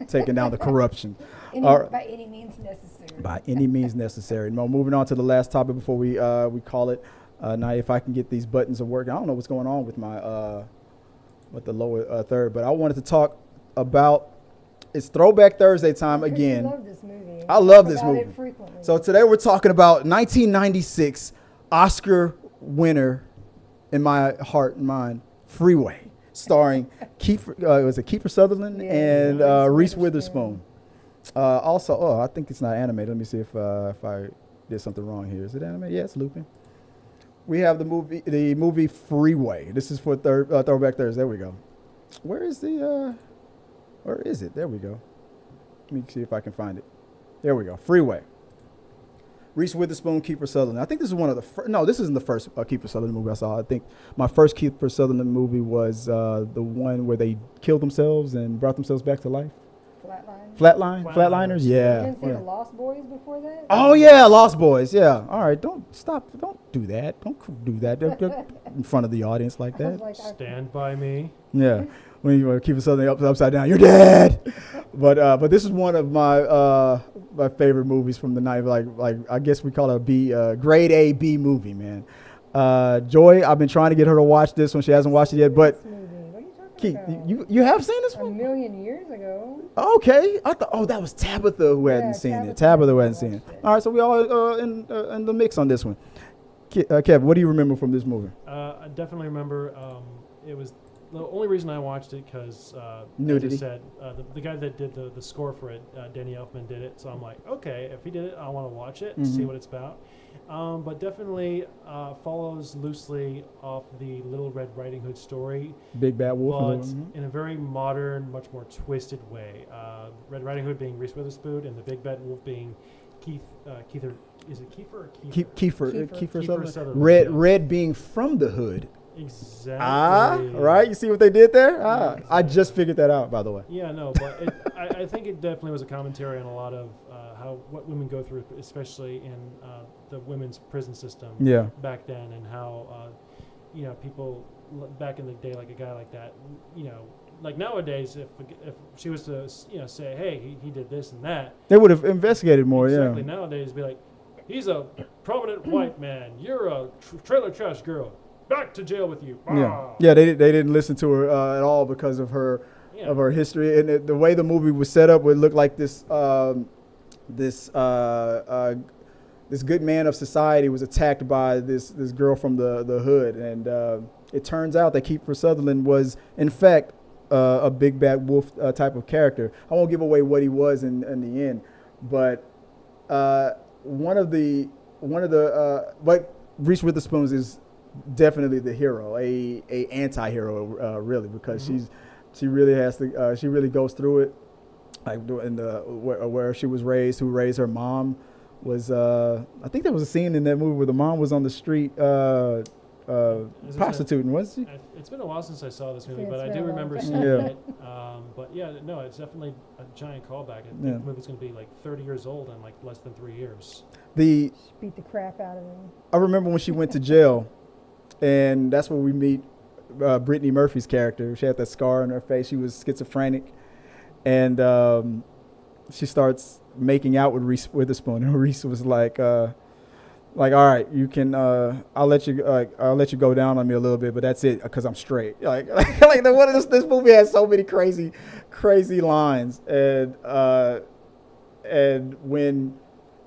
taking down the corruption. By any means necessary. By any means necessary. Now, moving on to the last topic before we call it. Now, if I can get these buttons to work, I don't know what's going on with my with the lower third, but I wanted to talk about. It's Throwback Thursday time again. I love this movie. I love this movie. It frequently. So today we're talking about 1996 Oscar winner in my heart and mind, Freeway, starring Kiefer Sutherland and Reese Witherspoon. Also, I think it's not animated. Let me see if I did something wrong here. Is it animated? Yeah, it's looping. We have the movie Freeway. This is for Throwback Thursday. There we go. Where is it? There we go. Let me see if I can find it. There we go. Freeway. Reese Witherspoon, Kiefer Sutherland. I think this is one of the first. No, this isn't the first Kiefer Sutherland movie I saw. I think my first Kiefer Sutherland movie was the one where they killed themselves and brought themselves back to life. Flatliners. Yeah. You didn't see the Lost Boys before that? Oh yeah, Lost Boys. Yeah. All right. Don't do that. Don't do that in front of the audience like that. Stand by Me. Yeah. When you keep something upside down, you're dead. But this is one of my favorite movies from the night. Like I guess we call it a B, grade A B movie, man. Joy, I've been trying to get her to watch this one. She hasn't watched it yet. But Keith, you have seen this one? A million years ago. Okay, I thought that was Tabitha who hadn't seen it. Tabitha who hadn't seen it. All right, so we all in the mix on this one. Kev, what do you remember from this movie? I definitely remember. It was the only reason I watched it because, nudity. as I said, the guy that did the score for it, Danny Elfman, did it. So I'm like, okay, if he did it, I want to watch it and see what it's about. But definitely follows loosely off the Little Red Riding Hood story. Big Bad Wolf. But in a very modern, much more twisted way. Red Riding Hood being Reese Witherspoon and the Big Bad Wolf being Kiefer. Is it Kiefer or Kiefer? Kiefer Sutherland. Yeah. Red being from the hood. Exactly. Right? You see what they did there? Exactly. I just figured that out, by the way. Yeah, no, but I think it definitely was a commentary on a lot of what women go through, especially in the women's prison system back then, and how people back in the day, like a guy like that, like nowadays, if she was to say, hey, he did this and that, they would have investigated more. Exactly. Nowadays, be like, he's a prominent white man. You're a trailer trash girl. Back to jail with you. Yeah. They didn't listen to her at all because of her history, and the way the movie was set up would look like this good man of society was attacked by this girl from the hood, and it turns out that Kiefer Sutherland was in fact a Big Bad Wolf type of character. I won't give away what he was in the end, but but Reese Witherspoon is definitely the hero, a anti-hero, really, because she really has to. She really goes through it, like in where she was raised, who raised her mom was. I think there was a scene in that movie where the mom was on the street prostituting, wasn't she? It's been a while since I saw this movie, but I do remember seeing it. But no, it's definitely a giant callback. The movie's going to be like 30 years old in like less than 3 years. Beat the crap out of him. I remember when she went to jail. And that's where we meet Brittney Murphy's character. She had that scar on her face. She was schizophrenic. And she starts making out with Reese Witherspoon. And Reese was like, all right, you can, I'll let you go down on me a little bit, but that's it, because I'm straight. This movie has so many crazy lines. And when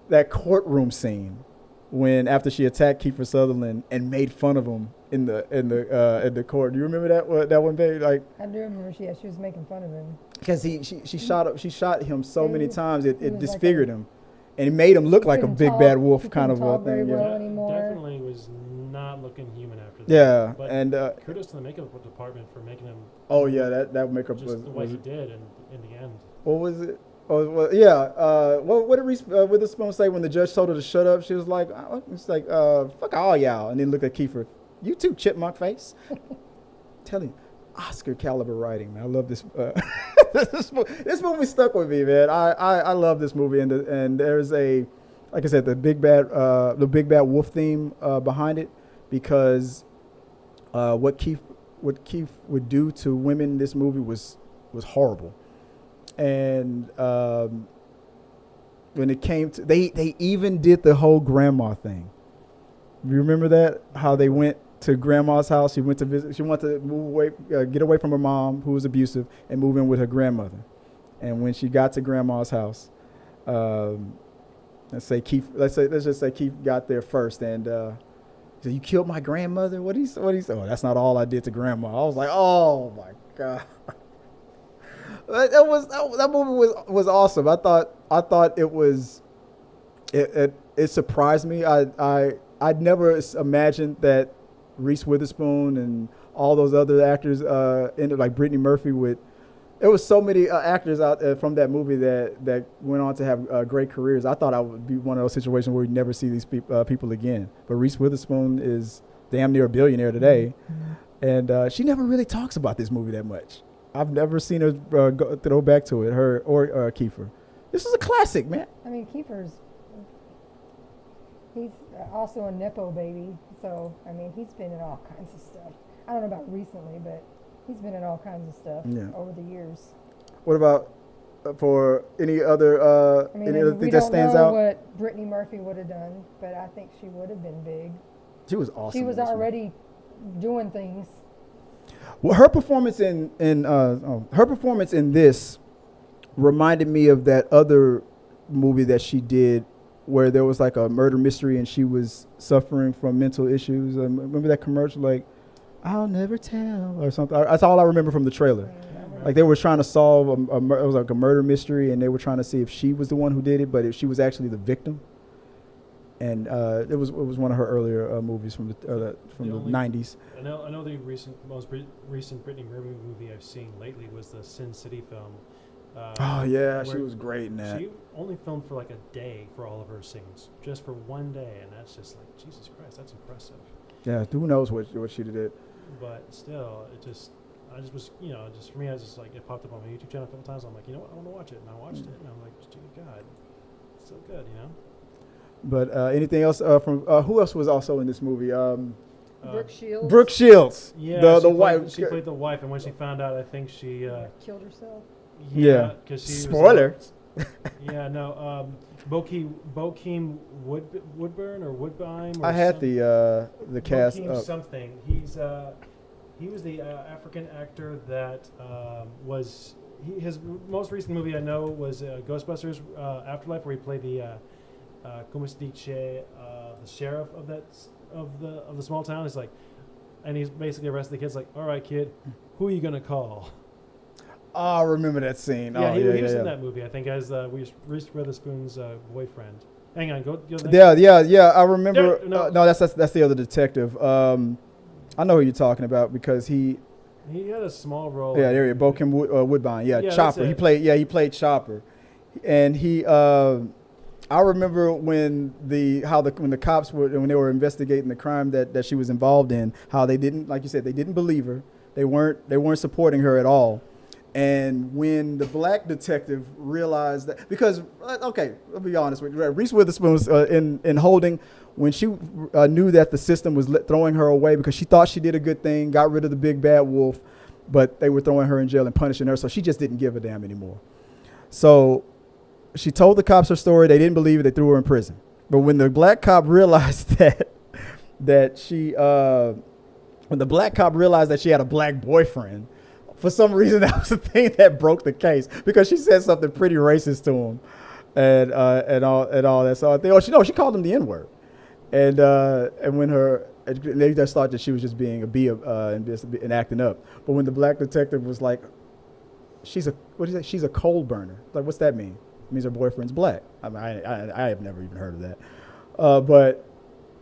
that courtroom scene, when after she attacked Kiefer Sutherland and made fun of him in the court, do you remember that one day? Like, I do remember. She was making fun of him because she shot him so many times it disfigured him, and it made him look like a big bad wolf kind of a thing. Definitely was not looking human after that. Yeah, but and kudos to the makeup department for making him. Oh yeah, that makeup just was the way he did in the end. What was it? Oh, well, yeah. What did Reese Witherspoon say when the judge told her to shut up? She was like, fuck all y'all. And then looked at Kiefer. You too, chipmunk face. Tell you, Oscar caliber writing, man. I love this. This movie stuck with me, man. I love this movie. And there's like I said, the Big Bad Wolf theme behind it, because what Keith would do to women in this movie was horrible. and when it came to they even did the whole grandma thing. You remember that? How they went to grandma's house. She went to visit. She wanted to move away, get away from her mom, who was abusive, and move in with her grandmother. And when she got to grandma's house, let's just say Keith got there first, and he said, "You killed my grandmother." What he said? Oh, that's not all I did to grandma. I was like, oh my God. That movie was awesome. I thought it was. It surprised me. I'd never imagined that Reese Witherspoon and all those other actors, like Brittney Murphy, would. There was so many actors out from that movie that went on to have great careers. I thought I would be one of those situations where we'd never see these people again. But Reese Witherspoon is damn near a billionaire today, and she never really talks about this movie that much. I've never seen her throw back to it. Her or Kiefer. This is a classic, man. I mean, he's also a Nepo baby, so, I mean, he's been in all kinds of stuff. I don't know about recently, but he's been in all kinds of stuff over the years. What about for any other thing that stands out? We don't know what Brittney Murphy would have done, but I think she would have been big. She was awesome. She was already doing things. Well, her performance in this reminded me of that other movie that she did, where there was like a murder mystery and she was suffering from mental issues. Remember that commercial, like, "I'll never tell" or something? That's all I remember from the trailer. Like they were trying to solve it was like a murder mystery, and they were trying to see if she was the one who did it, but if she was actually the victim. And it was one of her earlier movies from the 90s. I know the most recent Brittney Murphy movie I've seen lately was the Sin City film. Oh yeah, she was great in that. She only filmed for like a day for all of her scenes, just for one day, and that's just like, Jesus Christ, that's impressive. Yeah, who knows what she did. But still, I just was, just for me, I was just like, it popped up on my YouTube channel a couple times. I'm like, you know what, I want to watch it, and I watched it, and I'm like, dear God, it's so good, But anything else from who else was also in this movie? Brooke Shields. Brooke Shields. Yeah, the wife. She played the wife, and when she found out, I think she killed herself. Yeah, because she spoiler. Bokeem Woodburn or Woodbine. Or I had the cast Bokeem up. Something. He was the African actor that was. His most recent movie I know was Ghostbusters Afterlife, where he played the como se dice, the sheriff of the small town. He's like, and he's basically arrested the kids. Like, all right, kid, who are you gonna call? Oh, I remember that scene. Yeah, he was yeah. in that movie, I think, as Reese Witherspoon's boyfriend. Hang on, go. Yeah. I remember. No, that's the other detective. I know who you're talking about because he had a small role. Yeah, there you go. Bokeem Woodbine. Yeah, Chopper. He played Chopper, and he. I remember when the cops when they were investigating the crime that she was involved in, how they didn't, like you said, they didn't believe her. They weren't supporting her at all. And when the black detective realized that, because okay, I'll be honest with you, Reese Witherspoon was in holding when she knew that the system was throwing her away because she thought she did a good thing, got rid of the big bad wolf, but they were throwing her in jail and punishing her, so she just didn't give a damn anymore. So she told the cops her story. They didn't believe it. They threw her in prison. But when the black cop realized that she had a black boyfriend, for some reason that was the thing that broke the case because she said something pretty racist to him, and all that sort of thing. She called him the N-word, and when they just thought that she was just being a bee and acting up. But when the black detective was like, she's a coal burner. Like, what's that mean? It means her boyfriend's black. I mean, I have never even heard of that. But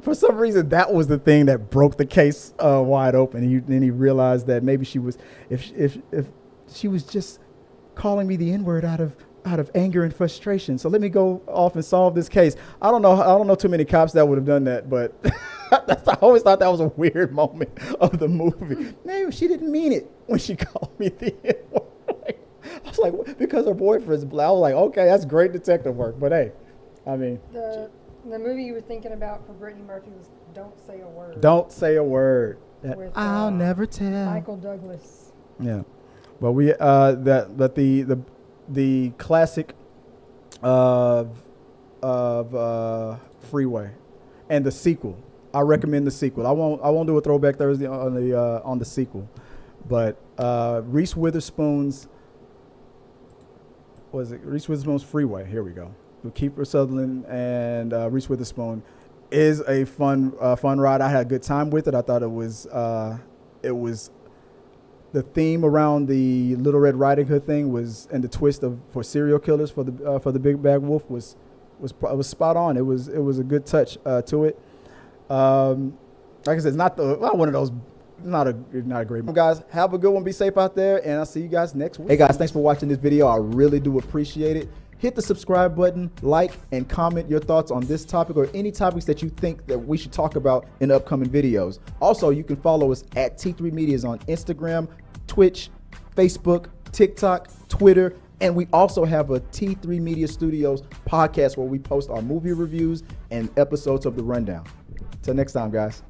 for some reason, that was the thing that broke the case wide open. And then he realized that maybe she was, if she was just calling me the N-word out of anger and frustration. So let me go off and solve this case. I don't know too many cops that would have done that, but I always thought that was a weird moment of the movie. Maybe she didn't mean it when she called me the N-word. I was like, because her boyfriend's black. I was like, okay, that's great detective work. But hey, I mean, the movie you were thinking about for Brittney Murphy was Don't Say a Word. Don't Say a Word. With, I'll never tell. Michael Douglas. Yeah, but the the classic of Freeway, and the sequel. I recommend the sequel. I won't do a Throwback Thursday on the sequel, but Reese Witherspoon's Freeway. Here we go. With Kiefer Sutherland and Reese Witherspoon is a fun ride. I had a good time with it. I thought it was the theme around the Little Red Riding Hood thing was, and the twist for serial killers for the Big Bad Wolf was spot on. It was a good touch to it. Like I said, it's not one of those. Not a great one. Guys, have a good one. Be safe out there, and I'll see you guys next week. Hey guys, thanks for watching this video. I really do appreciate it. Hit the subscribe button, like, and comment your thoughts on this topic or any topics that you think that we should talk about in upcoming videos. Also, you can follow us at T3 Medias on Instagram, Twitch, Facebook, TikTok, Twitter, and we also have a T3 Media Studios podcast where we post our movie reviews and episodes of The Rundown. Till next time, guys.